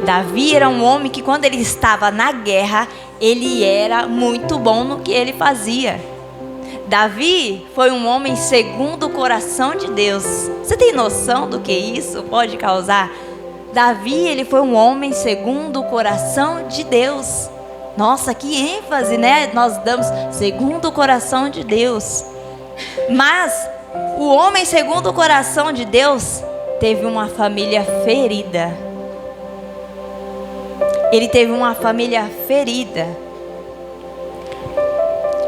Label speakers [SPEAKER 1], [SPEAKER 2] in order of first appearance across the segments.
[SPEAKER 1] Davi era um homem que quando ele estava na guerra, ele era muito bom no que ele fazia. Davi foi um homem segundo o coração de Deus. Você tem noção do que isso pode causar? Davi, ele foi um homem segundo o coração de Deus. Nossa, que ênfase, né? Nós damos segundo o coração de Deus. Mas o homem segundo o coração de Deus teve uma família ferida. Ele teve uma família ferida.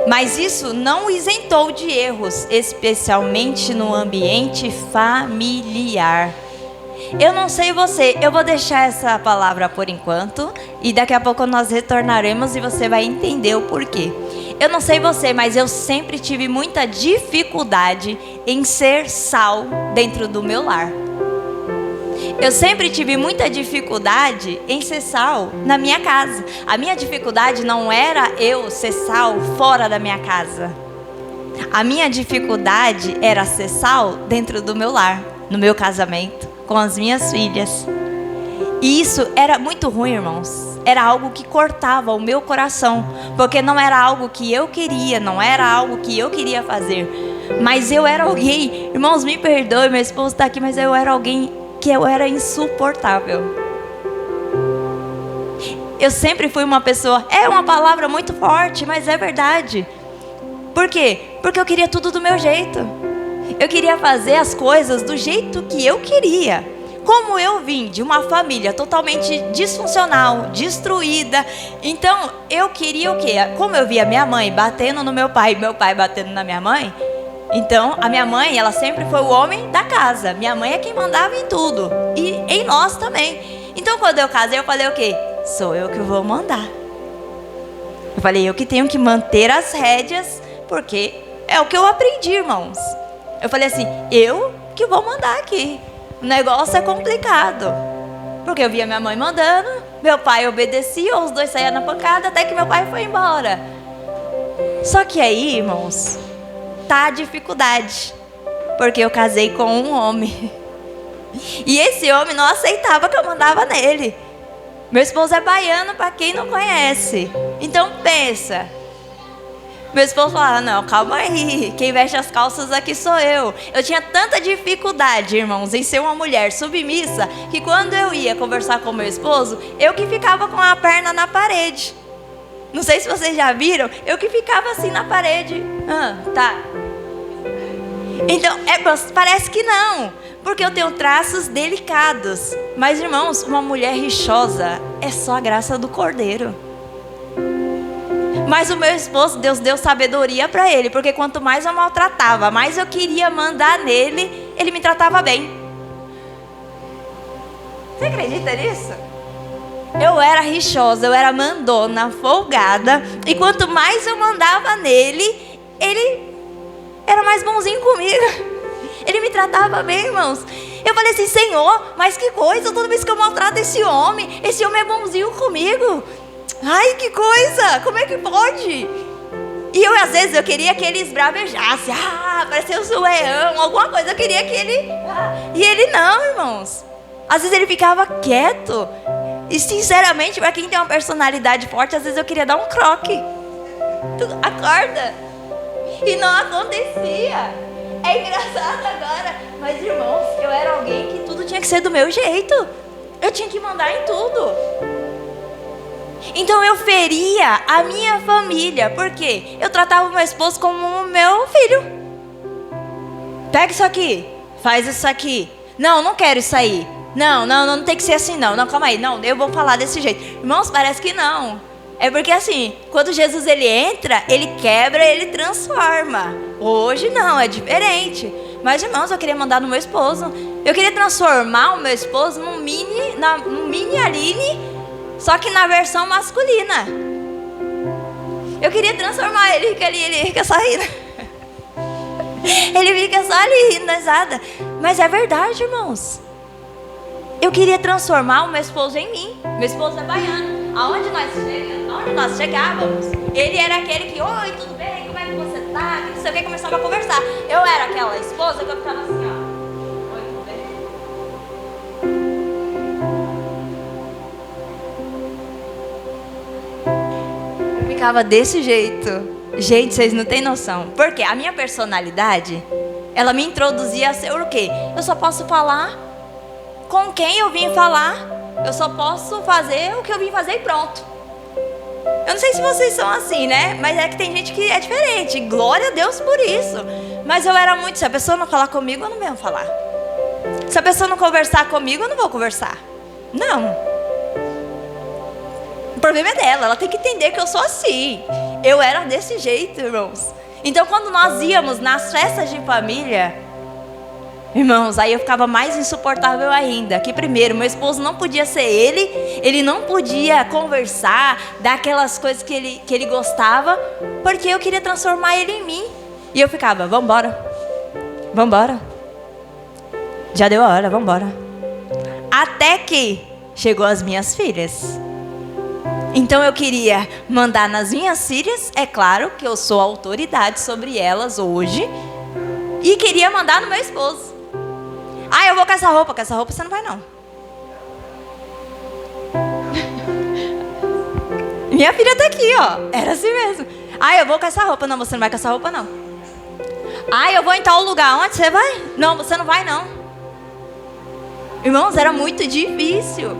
[SPEAKER 1] Mas isso não o isentou de erros, especialmente no ambiente familiar. Eu não sei você, eu vou deixar essa palavra por enquanto e daqui a pouco nós retornaremos e você vai entender o porquê. Eu não sei você, mas eu sempre tive muita dificuldade em ser sal dentro do meu lar. Eu sempre tive muita dificuldade em ser sal na minha casa. A minha dificuldade não era eu ser sal fora da minha casa. A minha dificuldade era ser sal dentro do meu lar, no meu casamento, com as minhas filhas. E isso era muito ruim, irmãos. Era algo que cortava o meu coração, porque não era algo que eu queria, não era algo que eu queria fazer. Mas eu era alguém, irmãos, me perdoe, meu esposo está aqui, mas eu era alguém que eu era insuportável. Eu sempre fui uma pessoa, é uma palavra muito forte, mas é verdade. Por quê? Porque eu queria tudo do meu jeito. Eu queria fazer as coisas do jeito que eu queria. Como eu vim de uma família totalmente disfuncional, destruída, então eu queria o quê? Como eu via minha mãe batendo no meu pai e meu pai batendo na minha mãe, então a minha mãe, ela sempre foi o homem da casa. Minha mãe é quem mandava em tudo e em nós também. Então quando eu casei, eu falei o quê? Sou eu que vou mandar. Eu falei, eu que tenho que manter as rédeas, porque é o que eu aprendi, irmãos. Eu falei assim, eu que vou mandar aqui. O negócio é complicado. Porque eu via minha mãe mandando, meu pai obedecia, os dois saíam na pancada, até que meu pai foi embora. Só que aí, irmãos, tá a dificuldade. Porque eu casei com um homem. E esse homem não aceitava que eu mandava nele. Meu esposo é baiano, para quem não conhece. Então pensa. Meu esposo falava, não, calma aí, quem veste as calças aqui sou eu. Eu tinha tanta dificuldade, irmãos, em ser uma mulher submissa, que quando eu ia conversar com meu esposo, eu que ficava com a perna na parede. Não sei se vocês já viram, eu que ficava assim na parede. Tá. Então, parece que não, porque eu tenho traços delicados. Mas, irmãos, uma mulher rixosa é só a graça do Cordeiro. Mas o meu esposo, Deus deu sabedoria para ele, porque quanto mais eu maltratava, mais eu queria mandar nele, ele me tratava bem. Você acredita nisso? Eu era rixosa, eu era mandona, folgada, e quanto mais eu mandava nele, ele era mais bonzinho comigo. Ele me tratava bem, irmãos. Eu falei assim, Senhor, mas que coisa, toda vez que eu maltrato esse homem é bonzinho comigo. Ai, que coisa, como é que pode? E eu, às vezes, eu queria que ele esbravejasse. Parecia um zoeão, alguma coisa. Eu queria que ele... E ele não, irmãos. Às vezes ele ficava quieto. E, sinceramente, para quem tem uma personalidade forte, às vezes eu queria dar um croque. Acorda. E não acontecia. É engraçado agora. Mas, irmãos, eu era alguém que tudo tinha que ser do meu jeito. Eu tinha que mandar em tudo. Então eu feria a minha família. Por quê? Eu tratava o meu esposo como o meu filho. Pega isso aqui, faz isso aqui. Não, não quero isso aí. Não tem que ser assim não. Não, calma aí, não, eu vou falar desse jeito. Irmãos, parece que não. É porque assim, quando Jesus ele entra, ele quebra, ele transforma. Hoje não, é diferente. Mas, irmãos, eu queria mandar no meu esposo. Eu queria transformar o meu esposo num mini Aline, só que na versão masculina. Eu queria transformar ele, ele fica só rindo. Ele fica só ali rindo, risada. Mas é verdade, irmãos. Eu queria transformar o meu esposo em mim. Meu esposo é baiano. Aonde nós chegávamos, ele era aquele que, oi, tudo bem? Como é que você tá? Não sei o que, começava a conversar. Eu era aquela esposa que eu ficava assim, ó. Oi, tudo bem? ficava desse jeito. Gente, vocês não têm noção. Porque a minha personalidade, ela me introduzia a ser o quê? Eu só posso falar com quem eu vim falar. Eu só posso fazer o que eu vim fazer e pronto. Eu não sei se vocês são assim, né? Mas é que tem gente que é diferente. Glória a Deus por isso. Mas eu era muito... Se a pessoa não falar comigo, eu não venho falar. Se a pessoa não conversar comigo, eu não vou conversar. Não. O problema é dela. Ela tem que entender que eu sou assim. Eu era desse jeito, irmãos. Então, quando nós íamos nas festas de família, irmãos, aí eu ficava mais insuportável ainda. Que primeiro, meu esposo não podia ser ele não podia conversar, dar aquelas coisas que ele gostava, porque eu queria transformar ele em mim. E eu ficava, vambora, já deu a hora, vambora. Até que chegou as minhas filhas. Então eu queria mandar nas minhas filhas, é claro que eu sou autoridade sobre elas hoje, e queria mandar no meu esposo. Eu vou com essa roupa você não vai não. Minha filha tá aqui, ó, era assim mesmo. Eu vou com essa roupa, não, você não vai com essa roupa não. Eu vou em tal lugar, onde você vai? Não, você não vai não. Irmãos, era muito difícil.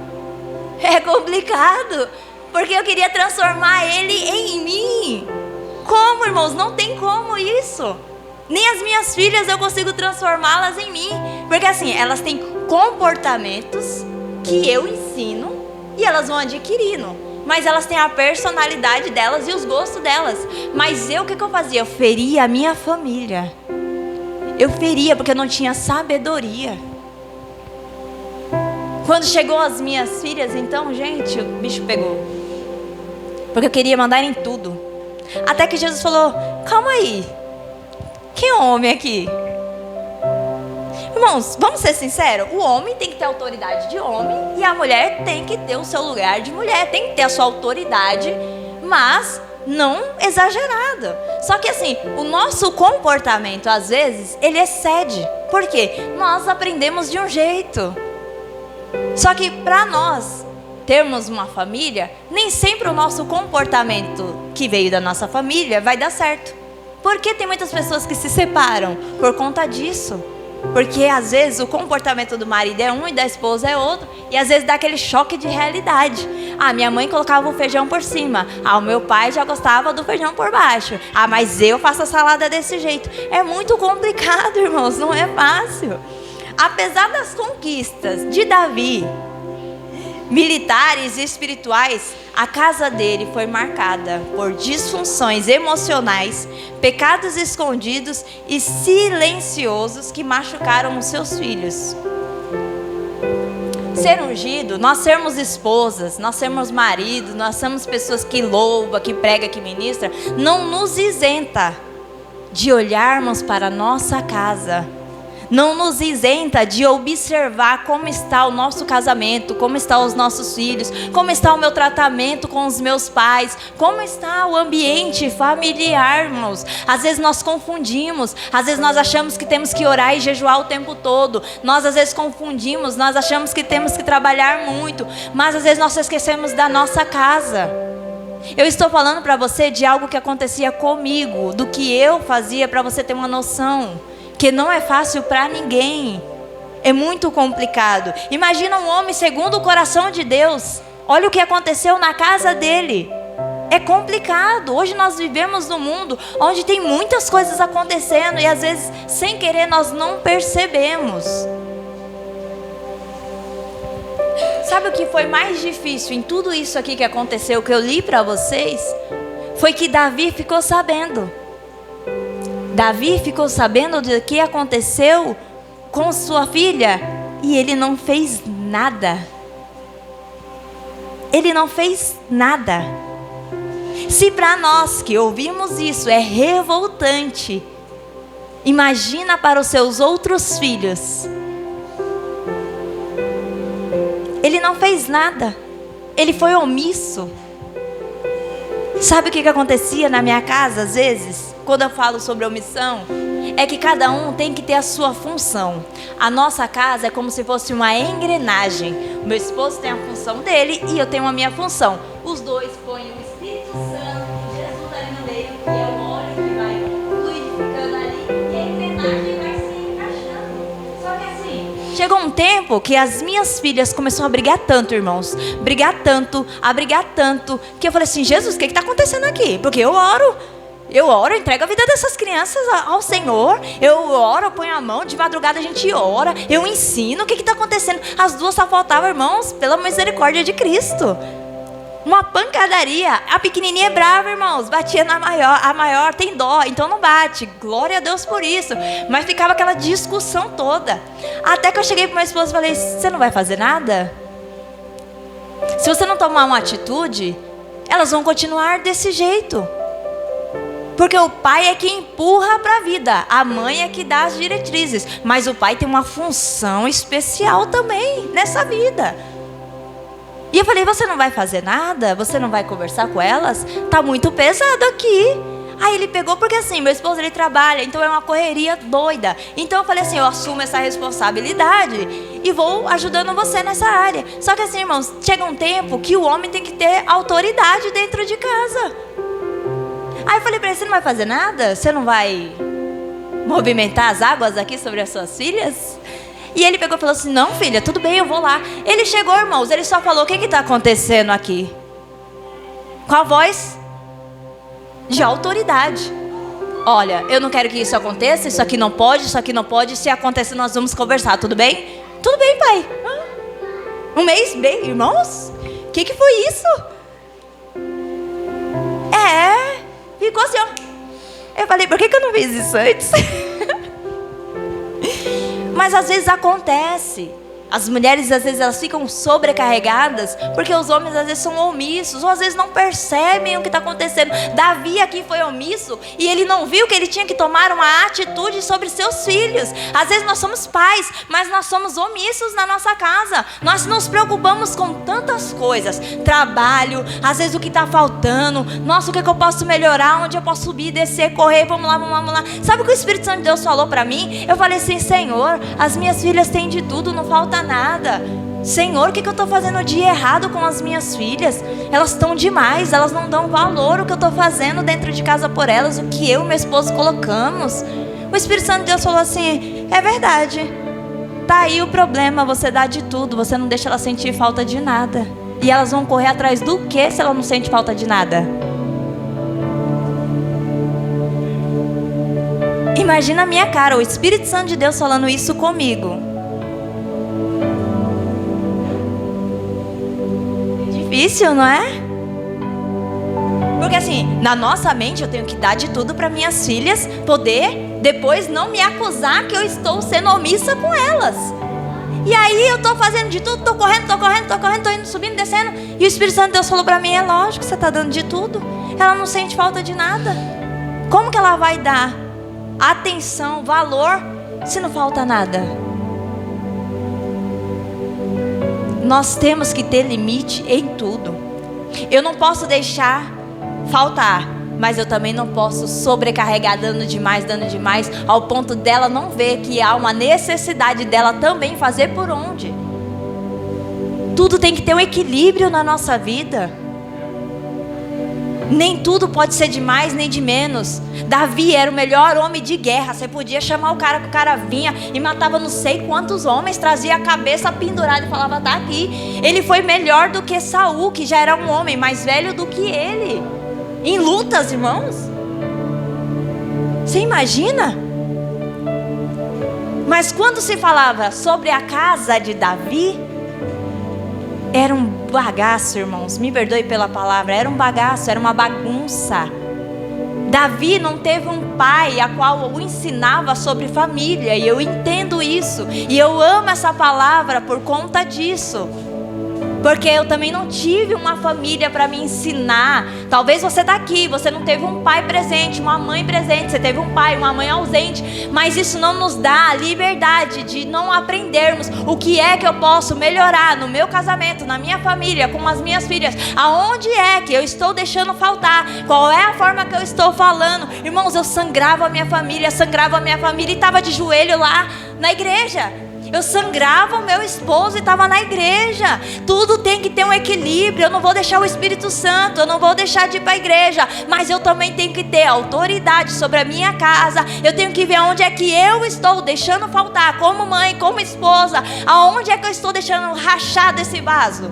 [SPEAKER 1] É complicado. Porque eu queria transformar ele em mim. Como, irmãos? Não tem como isso. Nem as minhas filhas eu consigo transformá-las em mim. Porque assim, elas têm comportamentos que eu ensino e elas vão adquirindo. Mas elas têm a personalidade delas e os gostos delas. Mas o que eu fazia? Eu feria a minha família. Eu feria porque eu não tinha sabedoria. Quando chegou as minhas filhas, então, gente, o bicho pegou. Porque eu queria mandar em tudo. Até que Jesus falou, calma aí. Que homem aqui? Irmãos, vamos ser sinceros. O homem tem que ter autoridade de homem. E a mulher tem que ter o seu lugar de mulher. Tem que ter a sua autoridade. Mas não exagerada. Só que assim, o nosso comportamento, às vezes, ele excede. Por quê? Nós aprendemos de um jeito. Só que para nós termos uma família, nem sempre o nosso comportamento que veio da nossa família vai dar certo. Porque tem muitas pessoas que se separam por conta disso. Porque às vezes o comportamento do marido é um e da esposa é outro. E às vezes dá aquele choque de realidade. Minha mãe colocava o feijão por cima. O meu pai já gostava do feijão por baixo. Mas eu faço a salada desse jeito. É muito complicado, irmãos, não é fácil. Apesar das conquistas de Davi, militares e espirituais, a casa dele foi marcada por disfunções emocionais, pecados escondidos e silenciosos que machucaram os seus filhos. Ser ungido, nós sermos esposas, nós sermos maridos, nós sermos pessoas que louvam, que pregam, que ministram, não nos isenta de olharmos para a nossa casa. Não nos isenta de observar como está o nosso casamento, como estão os nossos filhos, como está o meu tratamento com os meus pais, como está o ambiente familiar, irmãos. Às vezes nós confundimos, às vezes nós achamos que temos que orar e jejuar o tempo todo. Nós às vezes confundimos, nós achamos que temos que trabalhar muito, mas às vezes nós esquecemos da nossa casa. Eu estou falando para você de algo que acontecia comigo, do que eu fazia, para você ter uma noção. Que não é fácil para ninguém. É muito complicado. Imagina um homem segundo o coração de Deus. Olha o que aconteceu na casa dele. É complicado. Hoje nós vivemos num mundo onde tem muitas coisas acontecendo. E às vezes, sem querer, nós não percebemos. Sabe o que foi mais difícil em tudo isso aqui que aconteceu, que eu li para vocês? Foi que Davi ficou sabendo. Davi ficou sabendo do que aconteceu com sua filha e ele não fez nada. Ele não fez nada. Se para nós que ouvimos isso é revoltante, imagina para os seus outros filhos. Ele não fez nada. Ele foi omisso. Sabe o que acontecia na minha casa às vezes? Quando eu falo sobre omissão, é que cada um tem que ter a sua função. A nossa casa é como se fosse uma engrenagem. O meu esposo tem a função dele e eu tenho a minha função. Os dois põem o Espírito Santo, Chegou um tempo que as minhas filhas começaram a brigar tanto, irmãos. Brigar tanto, que eu falei assim, Jesus, o que está acontecendo aqui? Porque eu oro, entrego a vida dessas crianças ao Senhor. Eu oro, eu ponho a mão, de madrugada a gente ora, eu ensino, o que está acontecendo? As duas só faltavam, irmãos, pela misericórdia de Cristo. Uma pancadaria. A pequenininha é brava, irmãos, batia na maior, a maior tem dó, então não bate, glória a Deus por isso. Mas ficava aquela discussão toda. Até que eu cheguei para minha esposa e falei, você não vai fazer nada? Se você não tomar uma atitude, elas vão continuar desse jeito. Porque o pai é que empurra para a vida, a mãe é que dá as diretrizes. Mas o pai tem uma função especial também nessa vida. E eu falei, você não vai fazer nada? Você não vai conversar com elas? Tá muito pesado aqui. Aí ele pegou, porque assim, meu esposo ele trabalha, então é uma correria doida. Então eu falei assim, eu assumo essa responsabilidade e vou ajudando você nessa área. Só que assim, irmãos, chega um tempo que o homem tem que ter autoridade dentro de casa. Aí eu falei para ele, você não vai fazer nada? Você não vai movimentar as águas aqui sobre as suas filhas? E ele pegou e falou assim, não filha, tudo bem, eu vou lá. Ele chegou, irmãos, ele só falou, o que está acontecendo aqui? Com a voz de autoridade. Olha, eu não quero que isso aconteça, isso aqui não pode, se acontecer nós vamos conversar, tudo bem? Tudo bem, pai. Um mês, bem, irmãos? O que foi isso? Ficou assim, ó. Eu falei, por que eu não fiz isso antes? Mas às vezes acontece. As mulheres às vezes elas ficam sobrecarregadas porque os homens às vezes são omissos, ou às vezes não percebem o que está acontecendo. Davi aqui foi omisso e ele não viu que ele tinha que tomar uma atitude sobre seus filhos. Às vezes nós somos pais, mas nós somos omissos na nossa casa. Nós nos preocupamos com tantas coisas, trabalho, às vezes o que está faltando, nossa, o que eu posso melhorar, onde eu posso subir, descer, correr, vamos lá. Sabe o que o Espírito Santo de Deus falou para mim? Eu falei assim, Senhor, as minhas filhas têm de tudo, não falta nada. Senhor, o que eu estou fazendo de errado com as minhas filhas? Elas estão demais, elas não dão valor ao que eu estou fazendo dentro de casa por elas, o que eu e meu esposo colocamos. O Espírito Santo de Deus falou assim, é verdade, tá aí o problema, você dá de tudo, você não deixa elas sentir falta de nada. E elas vão correr atrás do que se ela não sente falta de nada? Imagina a minha cara, o Espírito Santo de Deus falando isso comigo. Difícil, não é? Porque assim, na nossa mente eu tenho que dar de tudo para minhas filhas poder depois não me acusar que eu estou sendo omissa com elas. E aí eu estou fazendo de tudo, estou correndo, estou indo, subindo, descendo. E o Espírito Santo de Deus falou para mim, é lógico, você está dando de tudo. Ela não sente falta de nada. Como que ela vai dar atenção, valor, se não falta nada? Nós temos que ter limite em tudo. Eu não posso deixar faltar, mas eu também não posso sobrecarregar, dando demais, ao ponto dela não ver que há uma necessidade dela também fazer por onde. Tudo tem que ter um equilíbrio na nossa vida. Nem tudo pode ser de mais nem de menos. Davi era o melhor homem de guerra. Você podia chamar o cara, que o cara vinha e matava não sei quantos homens, trazia a cabeça pendurada e falava, tá aqui. Ele foi melhor do que Saul, que já era um homem mais velho do que ele, em lutas, irmãos. Você imagina? Mas quando se falava sobre a casa de Davi, era um bagaço, irmãos, me perdoe pela palavra, era um bagaço, era uma bagunça. Davi não teve um pai a qual o ensinava sobre família, e eu entendo isso, e eu amo essa palavra por conta disso. Porque eu também não tive uma família para me ensinar. Talvez você está aqui, você não teve um pai presente, uma mãe presente. Você teve um pai, uma mãe ausente. Mas isso não nos dá a liberdade de não aprendermos o que é que eu posso melhorar no meu casamento, na minha família, com as minhas filhas. Aonde é que eu estou deixando faltar? Qual é a forma que eu estou falando? Irmãos, eu sangrava a minha família e estava de joelho lá na igreja. Eu sangrava o meu esposo e estava na igreja. Tudo tem que ter um equilíbrio. Bíblia, eu não vou deixar o Espírito Santo, eu não vou deixar de ir para a igreja, mas eu também tenho que ter autoridade sobre a minha casa. Eu tenho que ver onde é que eu estou deixando faltar, como mãe, como esposa, aonde é que eu estou deixando rachado esse vaso.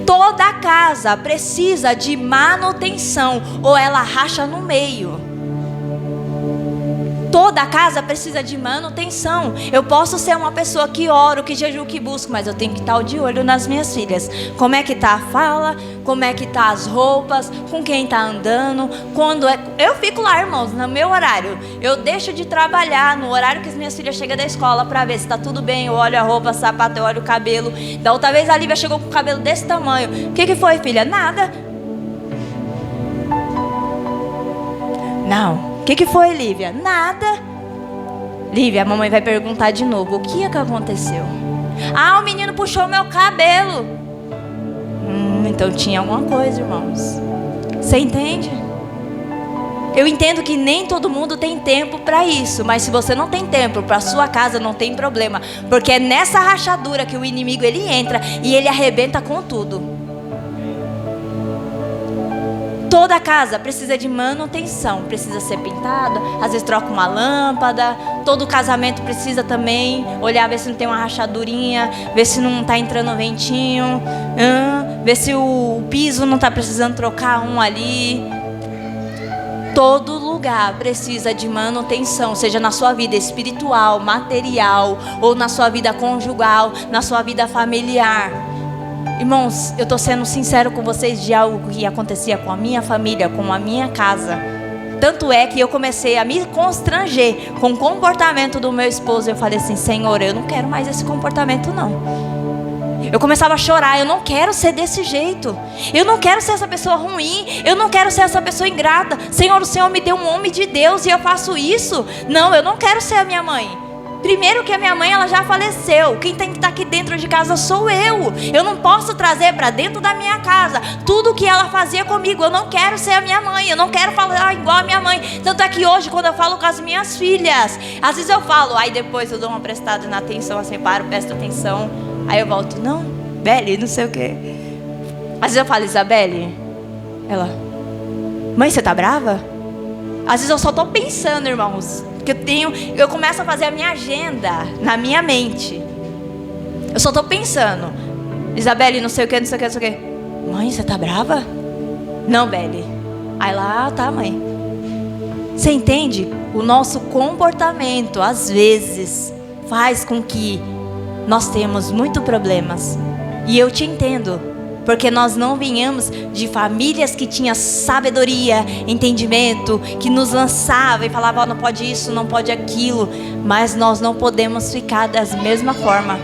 [SPEAKER 1] Toda casa precisa de manutenção, ou ela racha no meio. Toda casa precisa de manutenção. Eu posso ser uma pessoa que oro, que jejuo, que busco, mas eu tenho que estar de olho nas minhas filhas. Como é que está a fala? Como é que está as roupas? Com quem está andando? Quando é... Eu fico lá, irmãos, no meu horário. Eu deixo de trabalhar no horário que as minhas filhas chegam da escola para ver se está tudo bem. Eu olho a roupa, sapato, eu olho o cabelo. Da outra vez a Lívia chegou com o cabelo desse tamanho. O que foi, filha? Nada. Não. O que foi, Lívia? Nada. Lívia, a mamãe vai perguntar de novo. O que é que aconteceu? Ah, o menino puxou meu cabelo. Então tinha alguma coisa, irmãos. Você entende? Eu entendo que nem todo mundo tem tempo para isso. Mas se você não tem tempo para sua casa, não tem problema. Porque é nessa rachadura que o inimigo ele entra e ele arrebenta com tudo. Toda casa precisa de manutenção, precisa ser pintada, às vezes troca uma lâmpada. Todo casamento precisa também olhar, ver se não tem uma rachadurinha, ver se não está entrando ventinho, ver se o piso não está precisando trocar um ali. Todo lugar precisa de manutenção, seja na sua vida espiritual, material, ou na sua vida conjugal, na sua vida familiar. Irmãos, eu estou sendo sincero com vocês de algo que acontecia com a minha família, com a minha casa. Tanto é que eu comecei a me constranger com o comportamento do meu esposo. Eu falei assim, Senhor, eu não quero mais esse comportamento não. Eu começava a chorar, eu não quero ser desse jeito. Eu não quero ser essa pessoa ruim, eu não quero ser essa pessoa ingrata. Senhor, o Senhor me deu um homem de Deus e eu faço isso? Não, eu não quero ser a minha mãe. Primeiro que a minha mãe, ela já faleceu. Quem tem que estar aqui dentro de casa sou eu. Eu não posso trazer para dentro da minha casa tudo que ela fazia comigo. Eu não quero ser a minha mãe. Eu não quero falar igual a minha mãe. Tanto é que hoje, quando eu falo com as minhas filhas, às vezes eu falo, aí depois eu dou uma prestada na atenção, assim, paro, presto atenção. Aí eu volto, não, Beli, não sei o quê. Às vezes eu falo, Isabelle. Ela, mãe, você tá brava? Às vezes eu só tô pensando, irmãos. Eu começo a fazer a minha agenda na minha mente. Eu só estou pensando, Isabelle, não sei o que, não sei o que, não sei o que. Mãe, você tá brava? Não, Beli. Aí lá, tá, mãe. Você entende? O nosso comportamento, às vezes, faz com que nós tenhamos muitos problemas. E eu te entendo. Porque nós não vinhamos de famílias que tinham sabedoria, entendimento, que nos lançava e falava, oh, não pode isso, não pode aquilo. Mas nós não podemos ficar da mesma forma.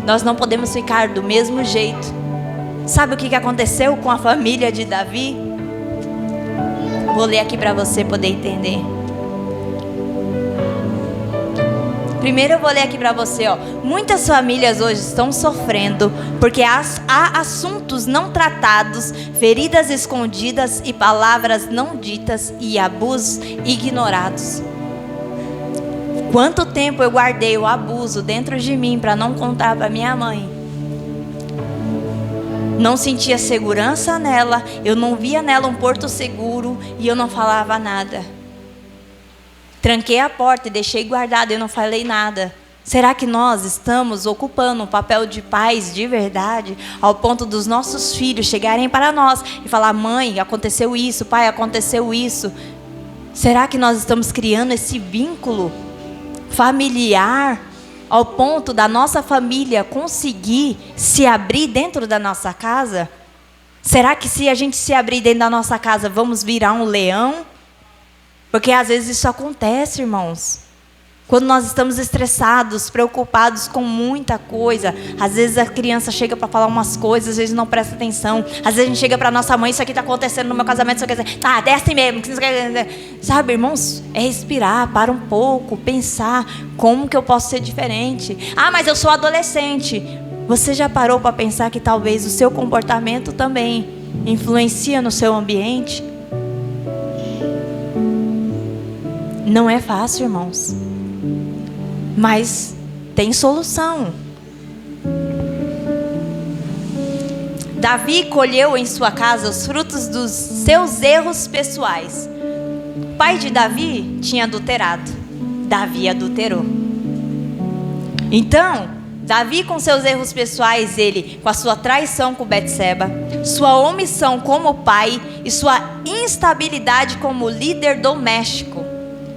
[SPEAKER 1] Nós não podemos ficar do mesmo jeito. Sabe o que aconteceu com a família de Davi? Vou ler aqui para você poder entender. Primeiro eu vou ler aqui para você, ó. Muitas famílias hoje estão sofrendo porque há assuntos não tratados, feridas escondidas e palavras não ditas e abusos ignorados. Quanto tempo eu guardei o abuso dentro de mim para não contar para minha mãe? Não sentia segurança nela, eu não via nela um porto seguro e eu não falava nada. Tranquei a porta e deixei guardado, eu não falei nada. Será que nós estamos ocupando um papel de pais de verdade, ao ponto dos nossos filhos chegarem para nós e falar, mãe, aconteceu isso, pai, aconteceu isso? Será que nós estamos criando esse vínculo familiar, ao ponto da nossa família conseguir se abrir dentro da nossa casa? Será que se a gente se abrir dentro da nossa casa, vamos virar um leão? Porque às vezes isso acontece, irmãos. Quando nós estamos estressados, preocupados com muita coisa, às vezes a criança chega para falar umas coisas, às vezes não presta atenção. Às vezes a gente chega para nossa mãe, isso aqui está acontecendo no meu casamento, isso aqui, tá, é assim mesmo. Sabe, irmãos, é respirar, para um pouco, pensar como que eu posso ser diferente. Ah, mas eu sou adolescente. Você já parou para pensar que talvez o seu comportamento também influencia no seu ambiente? Não é fácil, irmãos. Mas tem solução. Davi colheu em sua casa os frutos dos seus erros pessoais. O pai de Davi tinha adulterado. Davi adulterou. Então, Davi, com seus erros pessoais, ele com a sua traição com Betseba, sua omissão como pai e sua instabilidade como líder doméstico.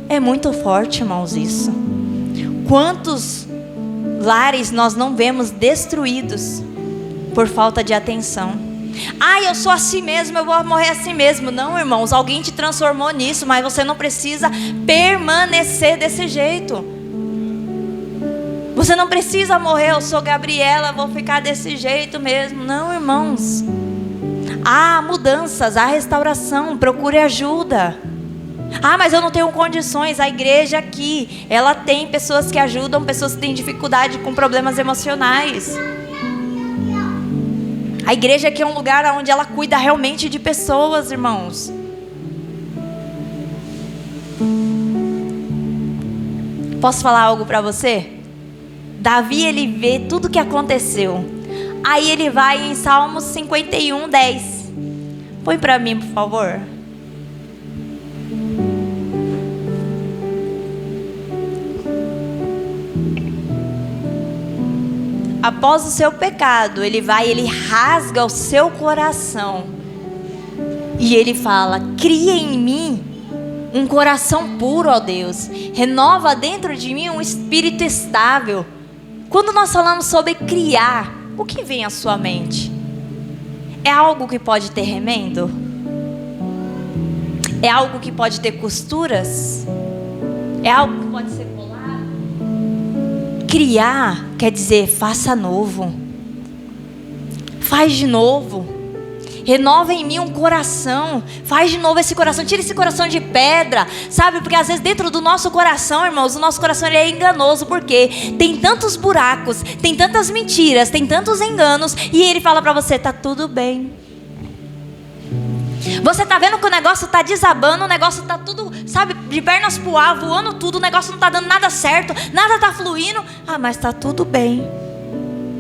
[SPEAKER 1] É muito forte, irmãos, isso. Quantos lares nós não vemos destruídos por falta de atenção? Eu sou assim mesmo, eu vou morrer assim mesmo. Não, irmãos, alguém te transformou nisso, mas você não precisa permanecer desse jeito. Você não precisa morrer, eu sou Gabriela, vou ficar desse jeito mesmo. Não, irmãos. Há mudanças, há restauração, procure ajuda. Mas eu não tenho condições. A igreja aqui, ela tem pessoas que ajudam, pessoas que têm dificuldade com problemas emocionais. A igreja aqui é um lugar onde ela cuida realmente de pessoas, irmãos. Posso falar algo para você? Davi, ele vê tudo o que aconteceu. Aí ele vai em Salmos 51, 10. Põe para mim, por favor. Após o seu pecado, ele rasga o seu coração. E ele fala: cria em mim um coração puro, ó Deus. Renova dentro de mim um espírito estável. Quando nós falamos sobre criar, o que vem à sua mente? É algo que pode ter remendo? É algo que pode ter costuras? É algo que pode ser colado? Criar quer dizer faça novo. Faz de novo. Renova em mim um coração. Faz de novo esse coração. Tira esse coração de pedra. Sabe? Porque às vezes dentro do nosso coração, irmãos, o nosso coração ele é enganoso. Porque tem tantos buracos, tem tantas mentiras, tem tantos enganos. E ele fala pra você: tá tudo bem. Você tá vendo que o negócio tá desabando, o negócio tá tudo, sabe, de pernas pro ar, voando tudo, o negócio não tá dando nada certo, nada tá fluindo. Mas tá tudo bem.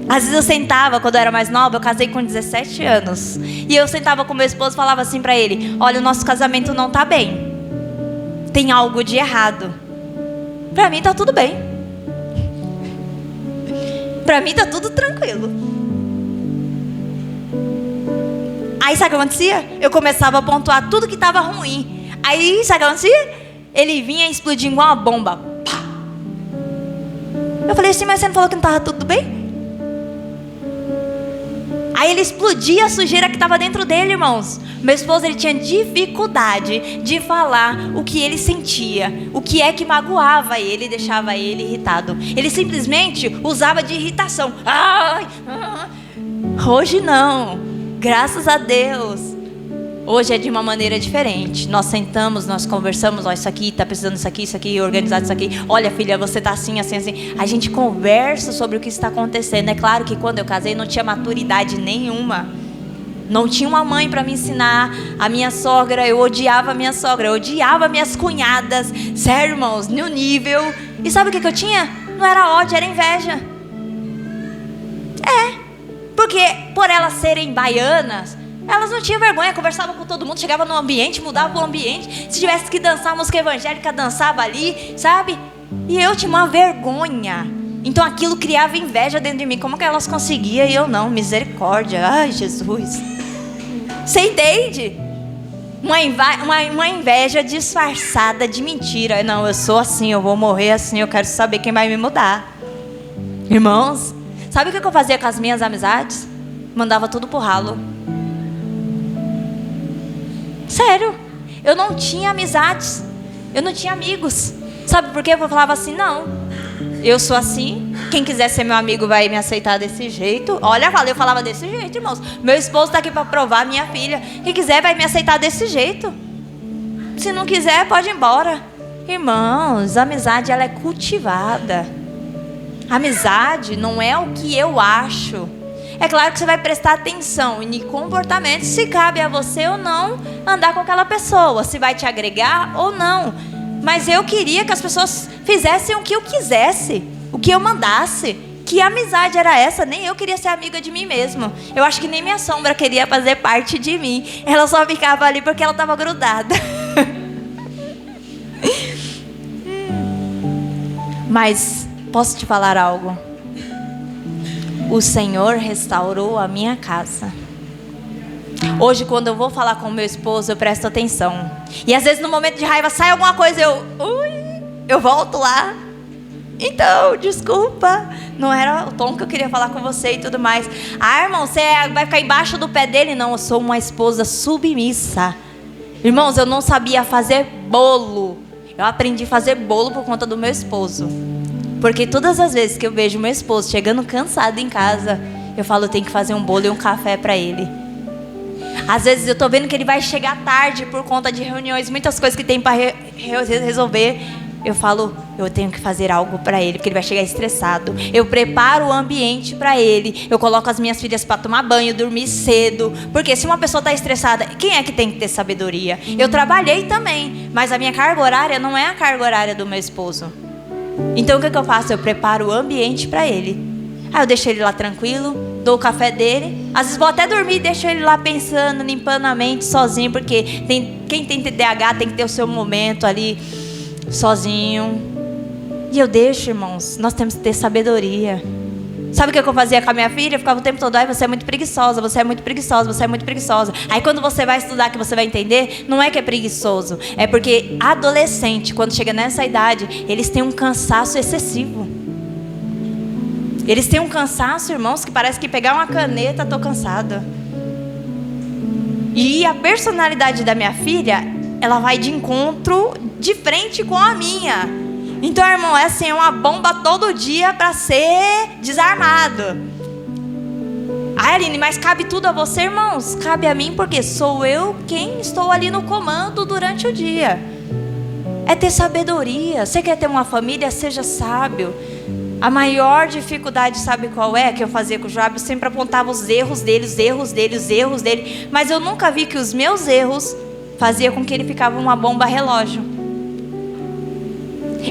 [SPEAKER 1] Às vezes eu sentava, quando eu era mais nova, eu casei com 17 anos. E eu sentava com meu esposo e falava assim pra ele: olha, o nosso casamento não tá bem. Tem algo de errado. Pra mim tá tudo bem. Pra mim tá tudo tranquilo. Aí sabe o que acontecia? Eu começava a pontuar tudo que estava ruim. Aí sabe o que acontecia? Ele vinha explodir igual uma bomba. Pá. Eu falei assim: mas você não falou que não estava tudo bem? Aí ele explodia a sujeira que estava dentro dele, irmãos. Meu esposo, ele tinha dificuldade de falar o que ele sentia, o que é que magoava ele, deixava ele irritado. Ele simplesmente usava de irritação. Hoje não. Graças a Deus, hoje é de uma maneira diferente. Nós sentamos, nós conversamos: isso aqui, tá precisando disso aqui, organizado isso aqui. Olha, filha, você tá assim, assim, assim. A gente conversa sobre o que está acontecendo. É claro que quando eu casei não tinha maturidade nenhuma. Não tinha uma mãe para me ensinar. A minha sogra, eu odiava a minha sogra, eu odiava minhas cunhadas. Sério, irmãos, no nível. E sabe o que eu tinha? Não era ódio, era inveja. Porque por elas serem baianas, elas não tinham vergonha, conversavam com todo mundo, chegava no ambiente, mudava o ambiente. Se tivesse que dançar música evangélica, dançava ali, sabe? E eu tinha uma vergonha. Então aquilo criava inveja dentro de mim. Como que elas conseguiam e eu não? Misericórdia. Ai, Jesus. Você entende? Uma inveja disfarçada de mentira. Não, eu sou assim, eu vou morrer assim, eu quero saber quem vai me mudar. Irmãos, sabe o que eu fazia com as minhas amizades? Mandava tudo pro ralo. Sério. Eu não tinha amizades. Eu não tinha amigos. Sabe por quê? Eu falava assim: não, eu sou assim. Quem quiser ser meu amigo vai me aceitar desse jeito. Olha, eu falava desse jeito, irmãos. Meu esposo está aqui para provar, minha filha. Quem quiser vai me aceitar desse jeito. Se não quiser, pode ir embora. Irmãos, a amizade ela é cultivada. Amizade não é o que eu acho. É claro que você vai prestar atenção em comportamentos, se cabe a você ou não andar com aquela pessoa, se vai te agregar ou não. Mas eu queria que as pessoas fizessem o que eu quisesse, o que eu mandasse. Que amizade era essa? Nem eu queria ser amiga de mim mesmo. Eu acho que nem minha sombra queria fazer parte de mim. Ela só ficava ali porque ela estava grudada. Mas posso te falar algo? O Senhor restaurou a minha casa. Hoje, quando eu vou falar com o meu esposo, eu presto atenção. E às vezes no momento de raiva sai alguma coisa, eu volto lá. Então, desculpa, não era o tom que eu queria falar com você e tudo mais. Ah, irmão, você vai ficar embaixo do pé dele? Não, eu sou uma esposa submissa. Irmãos, eu não sabia fazer bolo. Eu aprendi a fazer bolo por conta do meu esposo. Porque todas as vezes que eu vejo meu esposo chegando cansado em casa, eu falo, eu tenho que fazer um bolo e um café para ele. Às vezes eu tô vendo que ele vai chegar tarde por conta de reuniões, muitas coisas que tem para resolver. Eu falo, eu tenho que fazer algo para ele, porque ele vai chegar estressado. Eu preparo o ambiente para ele. Eu coloco as minhas filhas para tomar banho, dormir cedo. Porque se uma pessoa está estressada, quem é que tem que ter sabedoria? Eu trabalhei também, mas a minha carga horária não é a carga horária do meu esposo. Então o que eu faço? Eu preparo o ambiente para ele. Aí eu deixo ele lá tranquilo, dou o café dele. Às vezes vou até dormir e deixo ele lá pensando, limpando a mente sozinho. Porque quem tem TDAH tem que ter o seu momento ali sozinho. E eu deixo, irmãos, nós temos que ter sabedoria. Sabe o que eu fazia com a minha filha? Eu ficava o tempo todo, ai, você é muito preguiçosa, você é muito preguiçosa, você é muito preguiçosa. Aí quando você vai estudar, que você vai entender, não é que é preguiçoso, é porque adolescente, quando chega nessa idade, eles têm um cansaço excessivo. Eles têm um cansaço, irmãos, que parece que pegar uma caneta, tô cansada. E a personalidade da minha filha, ela vai de encontro, de frente com a minha. Então, irmão, é assim, uma bomba todo dia para ser desarmado. Ai, Aline, mas cabe tudo a você, irmãos? Cabe a mim porque sou eu quem estou ali no comando durante o dia. É ter sabedoria. Você quer ter uma família? Seja sábio. A maior dificuldade, sabe qual é? Que eu fazia com o Joab? Eu sempre apontava os erros dele, os erros dele, os erros dele. Mas eu nunca vi que os meus erros faziam com que ele ficava uma bomba relógio.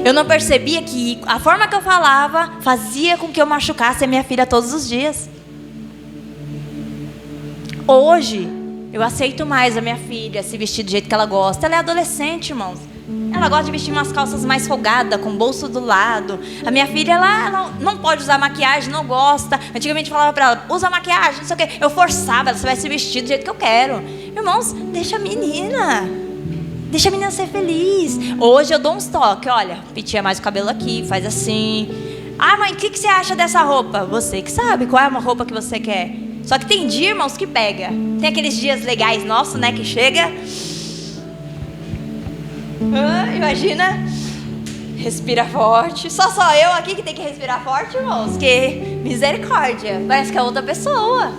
[SPEAKER 1] Eu não percebia que a forma que eu falava fazia com que eu machucasse a minha filha todos os dias. Hoje, eu aceito mais a minha filha se vestir do jeito que ela gosta. Ela é adolescente, irmãos. Ela gosta de vestir umas calças mais folgadas, com bolso do lado. A minha filha, ela não pode usar maquiagem, não gosta. Antigamente eu falava pra ela, usa maquiagem, não sei o quê. Eu forçava ela, você vai se vestir do jeito que eu quero. Irmãos, deixa a menina. Deixa a menina ser feliz. Hoje eu dou uns toques, olha, pitia mais o cabelo aqui, faz assim. Ah, mãe, o que você acha dessa roupa? Você que sabe qual é uma roupa que você quer. Só que tem dia, irmãos, que pega. Tem aqueles dias legais nossos, né, que chega. Imagina. Respira forte. Só eu aqui que tem que respirar forte, irmãos. Que misericórdia. Parece que é outra pessoa.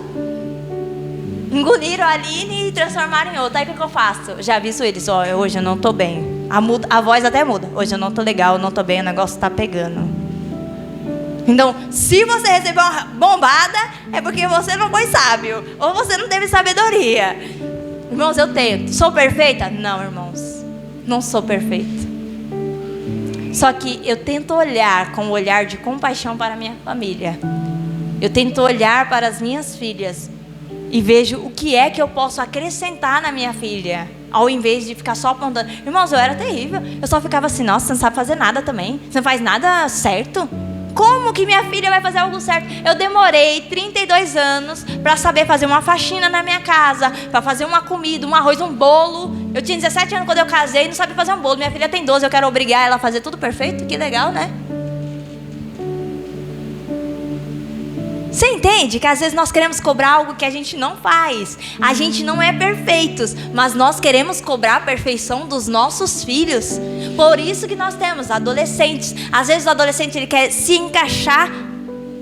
[SPEAKER 1] Engoliram a Aline e transformaram em outra. Aí o que eu faço? Já aviso eles, ó, hoje eu não tô bem. A voz até muda. Hoje eu não tô legal, eu não tô bem, o negócio tá pegando. Então, se você recebeu uma bombada, é porque você não foi sábio. Ou você não teve sabedoria. Irmãos, eu tenho. Sou perfeita? Não, irmãos. Não sou perfeita. Só que eu tento olhar com um olhar de compaixão para a minha família. Eu tento olhar para as minhas filhas e vejo o que é que eu posso acrescentar na minha filha, ao invés de ficar só apontando. Irmãos, eu era terrível. Eu só ficava assim, nossa, você não sabe fazer nada também. Você não faz nada certo. Como que minha filha vai fazer algo certo? Eu demorei 32 anos para saber fazer uma faxina na minha casa, para fazer uma comida, um arroz, um bolo. Eu tinha 17 anos quando eu casei e não sabia fazer um bolo. Minha filha tem 12, eu quero obrigar ela a fazer tudo perfeito? Que legal, né? Você entende que às vezes nós queremos cobrar algo que a gente não faz. A gente não é perfeitos, mas nós queremos cobrar a perfeição dos nossos filhos. Por isso que nós temos adolescentes. Às vezes o adolescente ele quer se encaixar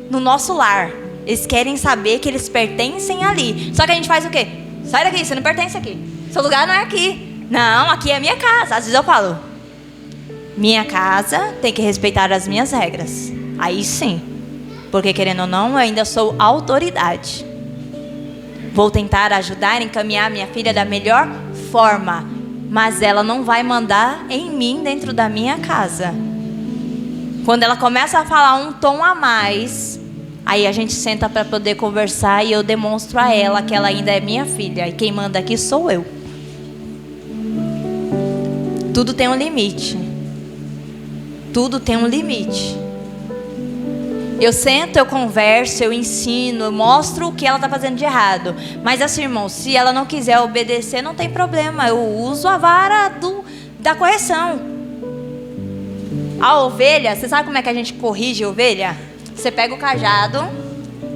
[SPEAKER 1] no nosso lar. Eles querem saber que eles pertencem ali. Só que a gente faz o quê? Sai daqui, você não pertence aqui. Seu lugar não é aqui. Não, aqui é a minha casa. Às vezes eu falo, minha casa tem que respeitar as minhas regras. Aí sim. Porque querendo ou não, eu ainda sou autoridade. Vou tentar ajudar, encaminhar minha filha da melhor forma. Mas ela não vai mandar em mim dentro da minha casa. Quando ela começa a falar um tom a mais, Aí a gente senta para poder conversar e eu demonstro a ela que ela ainda é minha filha. E quem manda aqui sou eu. Tudo tem um limite. Tudo tem um limite. Eu sento, eu converso, eu ensino, eu mostro o que ela está fazendo de errado. Mas assim, irmão, se ela não quiser obedecer, não tem problema. Eu uso a vara da correção. A ovelha, você sabe como é que a gente corrige a ovelha? Você pega o cajado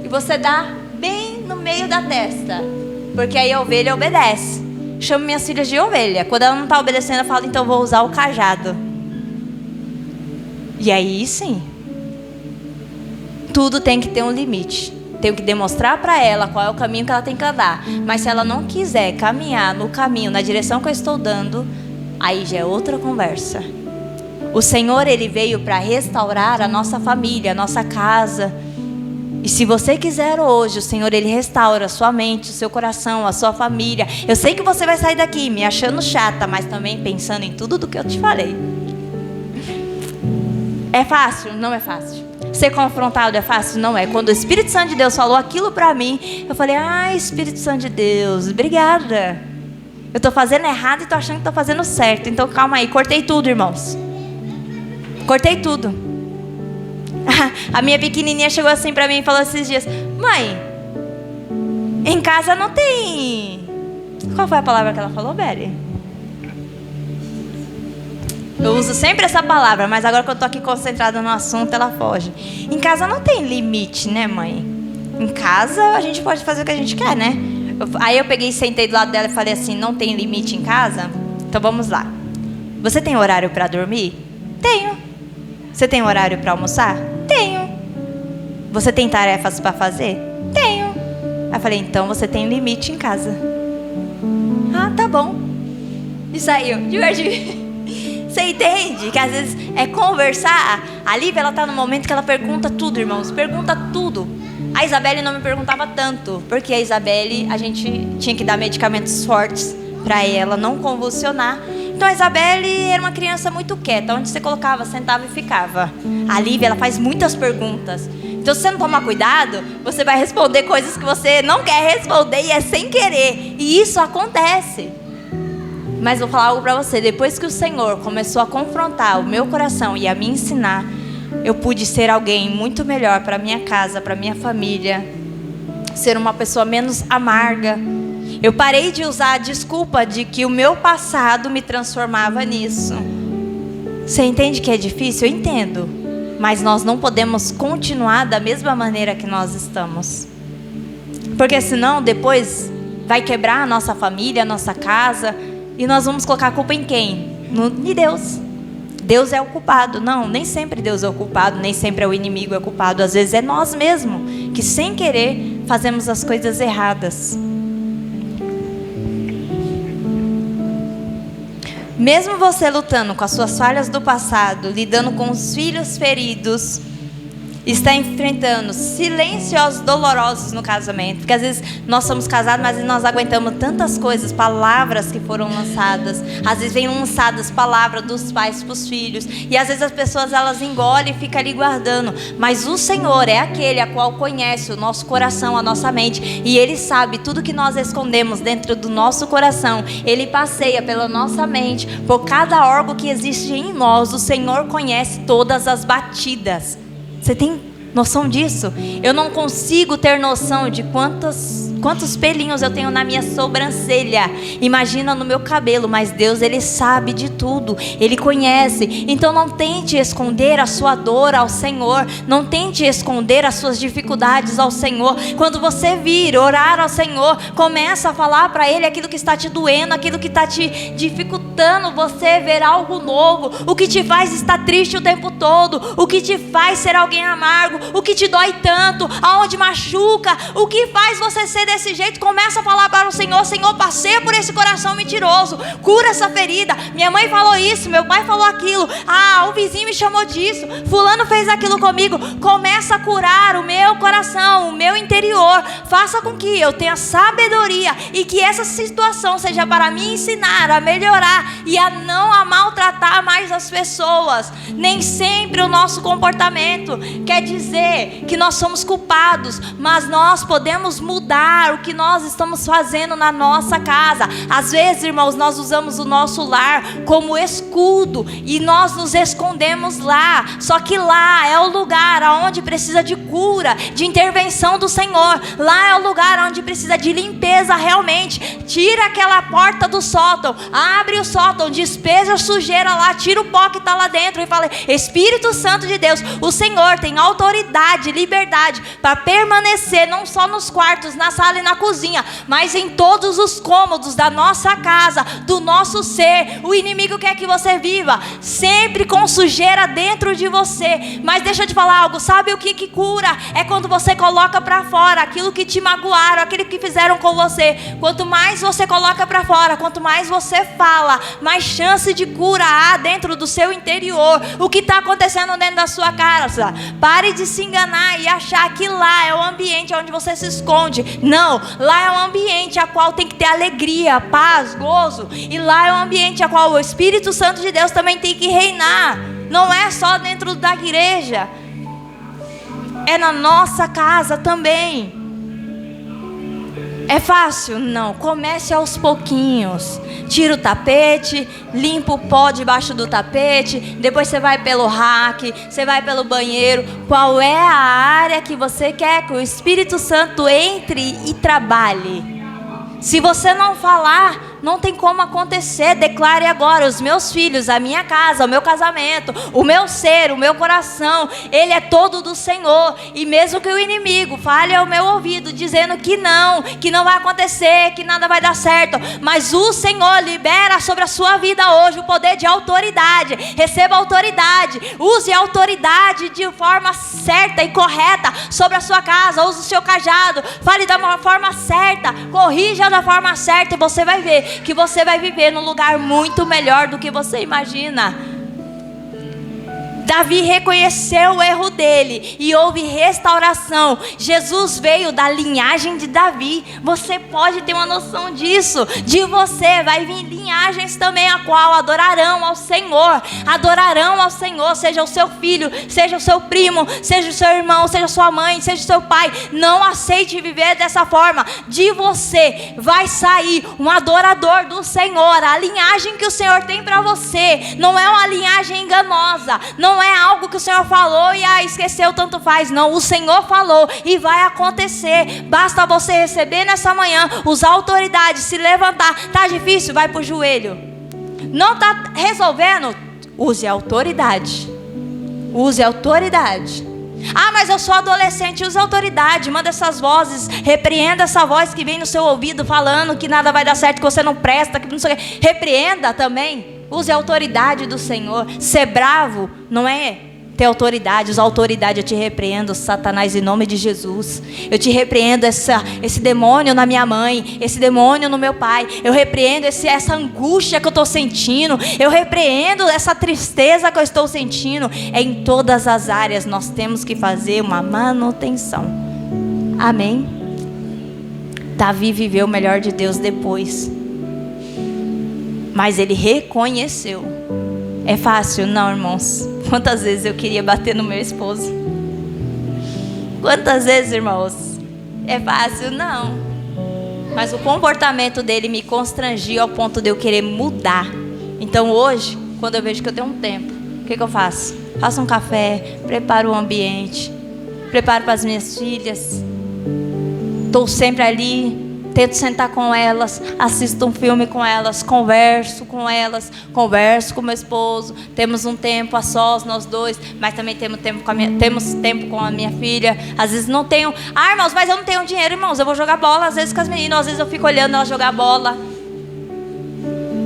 [SPEAKER 1] e você dá bem no meio da testa. Porque aí a ovelha obedece. Chamo minhas filhas de ovelha. Quando ela não está obedecendo, eu falo, então vou usar o cajado. E aí sim. Tudo tem que ter um limite. Tenho que demonstrar para ela qual é o caminho que ela tem que andar. Mas se ela não quiser caminhar no caminho, na direção que eu estou dando, aí já é outra conversa. O Senhor, Ele veio para restaurar a nossa família, a nossa casa. E se você quiser hoje, o Senhor, Ele restaura a sua mente, o seu coração, a sua família. Eu sei que você vai sair daqui me achando chata, mas também pensando em tudo do que eu te falei. É fácil? Não é fácil. Ser confrontado é fácil? Não é. Quando o Espírito Santo de Deus falou aquilo pra mim, eu falei, Espírito Santo de Deus, obrigada. Eu tô fazendo errado e tô achando que tô fazendo certo. Então calma aí, cortei tudo, irmãos. Cortei tudo. A minha pequenininha chegou assim pra mim e falou esses dias, mãe, em casa não tem... Qual foi a palavra que ela falou, Beli? Eu uso sempre essa palavra, mas agora que eu tô aqui concentrada no assunto, ela foge. Em casa não tem limite, né, mãe? Em casa a gente pode fazer o que a gente quer, né? Aí eu peguei e sentei do lado dela e falei assim, não tem limite em casa? Então vamos lá. Você tem horário para dormir? Tenho. Você tem horário para almoçar? Tenho. Você tem tarefas para fazer? Tenho. Aí eu falei, então você tem limite em casa. Ah, tá bom. E saiu, divertido. Você entende? Que às vezes é conversar. A Lívia, ela tá no momento que ela pergunta tudo, irmãos. Pergunta tudo. A Isabelle não me perguntava tanto. Porque a Isabelle, a gente tinha que dar medicamentos fortes para ela não convulsionar. Então a Isabelle era uma criança muito quieta. Onde você colocava, sentava e ficava. A Lívia, ela faz muitas perguntas. Então se você não tomar cuidado, você vai responder coisas que você não quer responder e é sem querer. E isso acontece. Mas vou falar algo para você. Depois que o Senhor começou a confrontar o meu coração e a me ensinar, eu pude ser alguém muito melhor para minha casa, para minha família. Ser uma pessoa menos amarga. Eu parei de usar a desculpa de que o meu passado me transformava nisso. Você entende que é difícil? Eu entendo. Mas nós não podemos continuar da mesma maneira que nós estamos. Porque senão depois vai quebrar a nossa família, a nossa casa. E nós vamos colocar a culpa em quem? Em Deus. Deus é o culpado. Não, nem sempre Deus é o culpado, nem sempre é o inimigo é o culpado. Às vezes é nós mesmos que sem querer fazemos as coisas erradas. Mesmo você lutando com as suas falhas do passado, lidando com os filhos feridos, está enfrentando silenciosos dolorosos no casamento. Porque às vezes nós somos casados, mas nós aguentamos tantas coisas, palavras que foram lançadas. Às vezes vem lançadas palavras dos pais para os filhos. E às vezes as pessoas elas engolem e ficam ali guardando. Mas o Senhor é aquele a qual conhece o nosso coração, a nossa mente. E Ele sabe tudo que nós escondemos dentro do nosso coração. Ele passeia pela nossa mente, por cada órgão que existe em nós. O Senhor conhece todas as batidas. Você tem noção disso? Eu não consigo ter noção de quantos pelinhos eu tenho na minha sobrancelha. Imagina no meu cabelo, mas Deus, Ele sabe de tudo. Ele conhece. Então não tente esconder a sua dor ao Senhor. Não tente esconder as suas dificuldades ao Senhor. Quando você vir orar ao Senhor, começa a falar para Ele aquilo que está te doendo, aquilo que está te dificultando você ver algo novo. O que te faz estar triste o tempo todo. O que te faz ser alguém amargo. O que te dói tanto. Aonde machuca. O que faz você ser desse jeito, começa a falar para o Senhor: Senhor, passeia por esse coração mentiroso, cura essa ferida. Minha mãe falou isso, meu pai falou aquilo, o vizinho me chamou disso, fulano fez aquilo comigo. Começa a curar o meu coração, o meu interior. Faça com que eu tenha sabedoria e que essa situação seja para me ensinar a melhorar e a não a maltratar mais as pessoas. Nem sempre o nosso comportamento quer dizer que nós somos culpados, mas nós podemos mudar o que nós estamos fazendo na nossa casa. Às vezes, irmãos, nós usamos o nosso lar como escudo e nós nos escondemos lá. Só que lá é o lugar onde precisa de cura, de intervenção do Senhor. Lá é o lugar onde precisa de limpeza realmente. Tira aquela porta do sótão, abre o sótão, despeja a sujeira lá, tira o pó que está lá dentro e fala: Espírito Santo de Deus, o Senhor tem autoridade, liberdade para permanecer não só nos quartos, na sala e na cozinha, mas em todos os cômodos da nossa casa, do nosso ser. O inimigo quer que você viva sempre com sujeira dentro de você. Mas deixa eu te falar algo, sabe o que cura? É quando você coloca para fora aquilo que te magoaram, aquilo que fizeram com você. Quanto mais você coloca para fora, quanto mais você fala, mais chance de cura há dentro do seu interior. O que está acontecendo dentro da sua casa? Pare de se enganar e achar que lá é o ambiente onde você se esconde. Não, lá é um ambiente a qual tem que ter alegria, paz, gozo. E lá é um ambiente a qual o Espírito Santo de Deus também tem que reinar. Não é só dentro da igreja, é na nossa casa também. É fácil? Não. Comece aos pouquinhos. Tira o tapete, limpa o pó debaixo do tapete, depois você vai pelo rack, você vai pelo banheiro. Qual é a área que você quer que o Espírito Santo entre e trabalhe? Se você não falar, não tem como acontecer. Declare agora: os meus filhos, a minha casa, o meu casamento, o meu ser, o meu coração, ele é todo do Senhor. E mesmo que o inimigo fale ao meu ouvido dizendo que não vai acontecer, que nada vai dar certo, mas o Senhor libera sobre a sua vida hoje o poder de autoridade. Receba autoridade, use a autoridade de forma certa e correta sobre a sua casa. Use o seu cajado, fale da forma certa, corrija da forma certa, e você vai ver que você vai viver num lugar muito melhor do que você imagina. Davi reconheceu o erro dele e houve restauração. Jesus veio da linhagem de Davi. Você pode ter uma noção disso. De você vai vir linhagens também a qual adorarão ao Senhor. Adorarão ao Senhor, seja o seu filho, seja o seu primo, seja o seu irmão, seja a sua mãe, seja o seu pai. Não aceite viver dessa forma. De você vai sair um adorador do Senhor. A linhagem que o Senhor tem para você não é uma linhagem enganosa, não é algo que o Senhor falou e esqueceu, tanto faz. Não, o Senhor falou e vai acontecer. Basta você receber nessa manhã, usar autoridade, se levantar. Tá difícil? Vai pro joelho. Não tá resolvendo? Use a autoridade. Use a autoridade. Mas eu sou adolescente. Use a autoridade. Manda essas vozes, repreenda essa voz que vem no seu ouvido falando que nada vai dar certo, que você não presta, que não sei o quê. Repreenda também. Use a autoridade do Senhor. Ser bravo não é ter autoridade. Use a autoridade. Eu te repreendo, Satanás, em nome de Jesus. Eu te repreendo esse demônio na minha mãe, esse demônio no meu pai. Eu repreendo essa angústia que eu estou sentindo. Eu repreendo essa tristeza que eu estou sentindo. Em todas as áreas nós temos que fazer uma manutenção. Amém? Davi viveu o melhor de Deus depois, mas ele reconheceu. É fácil? Não, irmãos. Quantas vezes eu queria bater no meu esposo? Quantas vezes, irmãos? É fácil? Não. Mas o comportamento dele me constrangia ao ponto de eu querer mudar. Então hoje, quando eu vejo que eu tenho um tempo, o que eu faço? Faço um café, preparo o ambiente, preparo para as minhas filhas. Estou sempre ali. Tento sentar com elas, assisto um filme com elas, converso com elas, converso com meu esposo. Temos um tempo a sós, nós dois, mas também temos tempo com a minha filha. Às vezes não tenho, irmãos, mas eu não tenho dinheiro, irmãos. Eu vou jogar bola às vezes com as meninas, às vezes eu fico olhando elas jogar bola.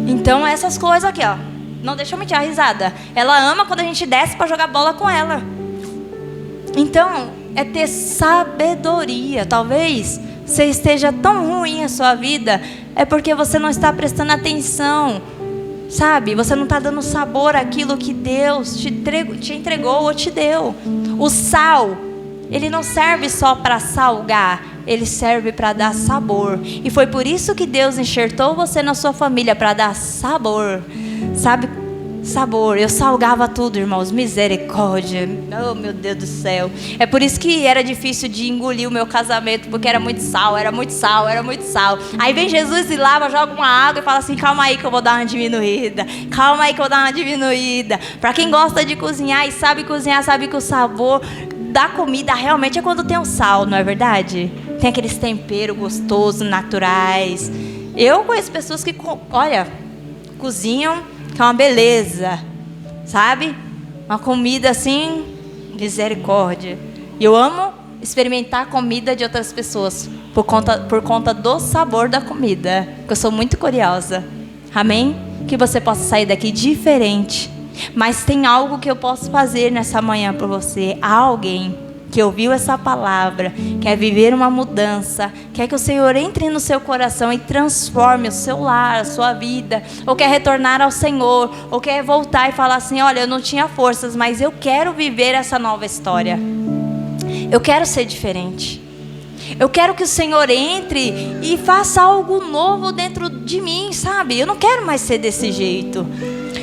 [SPEAKER 1] Então essas coisas aqui, ó, não deixa eu mentir, a risada. Ela ama quando a gente desce para jogar bola com ela. Então é ter sabedoria. Talvez você esteja tão ruim a sua vida, é porque você não está prestando atenção, sabe? Você não está dando sabor àquilo que Deus te entregou ou te deu. O sal, ele não serve só para salgar, ele serve para dar sabor. E foi por isso que Deus enxertou você na sua família, para dar sabor, sabe? Sabor. Eu salgava tudo, irmãos, misericórdia. Oh, meu Deus do céu. É por isso que era difícil de engolir o meu casamento, porque era muito sal, era muito sal, era muito sal. Aí vem Jesus e lava, joga uma água e fala assim: calma aí que eu vou dar uma diminuída. Calma aí que eu vou dar uma diminuída. Para quem gosta de cozinhar e sabe cozinhar, sabe que o sabor da comida realmente é quando tem o sal, não é verdade? Tem aqueles temperos gostosos, naturais. Eu conheço pessoas que, olha, cozinham, que é uma beleza, sabe? Uma comida assim, misericórdia. E eu amo experimentar a comida de outras pessoas por conta do sabor da comida, porque eu sou muito curiosa. Amém? Que você possa sair daqui diferente. Mas tem algo que eu posso fazer nessa manhã por você. Há alguém que ouviu essa palavra, quer viver uma mudança, quer que o Senhor entre no seu coração e transforme o seu lar, a sua vida, ou quer retornar ao Senhor, ou quer voltar e falar assim: olha, eu não tinha forças, mas eu quero viver essa nova história. Eu quero ser diferente. Eu quero que o Senhor entre e faça algo novo dentro de mim, sabe? Eu não quero mais ser desse jeito.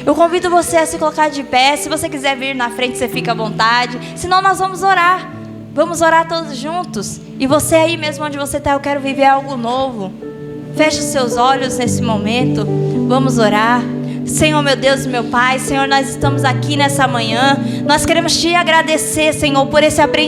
[SPEAKER 1] Eu convido você a se colocar de pé. Se você quiser vir na frente, você fica à vontade. Senão nós vamos orar. Vamos orar todos juntos. E você aí mesmo onde você está, eu quero viver algo novo. Feche os seus olhos nesse momento. Vamos orar. Senhor, meu Deus e meu Pai, Senhor, nós estamos aqui nessa manhã. Nós queremos te agradecer, Senhor, por esse aprendizado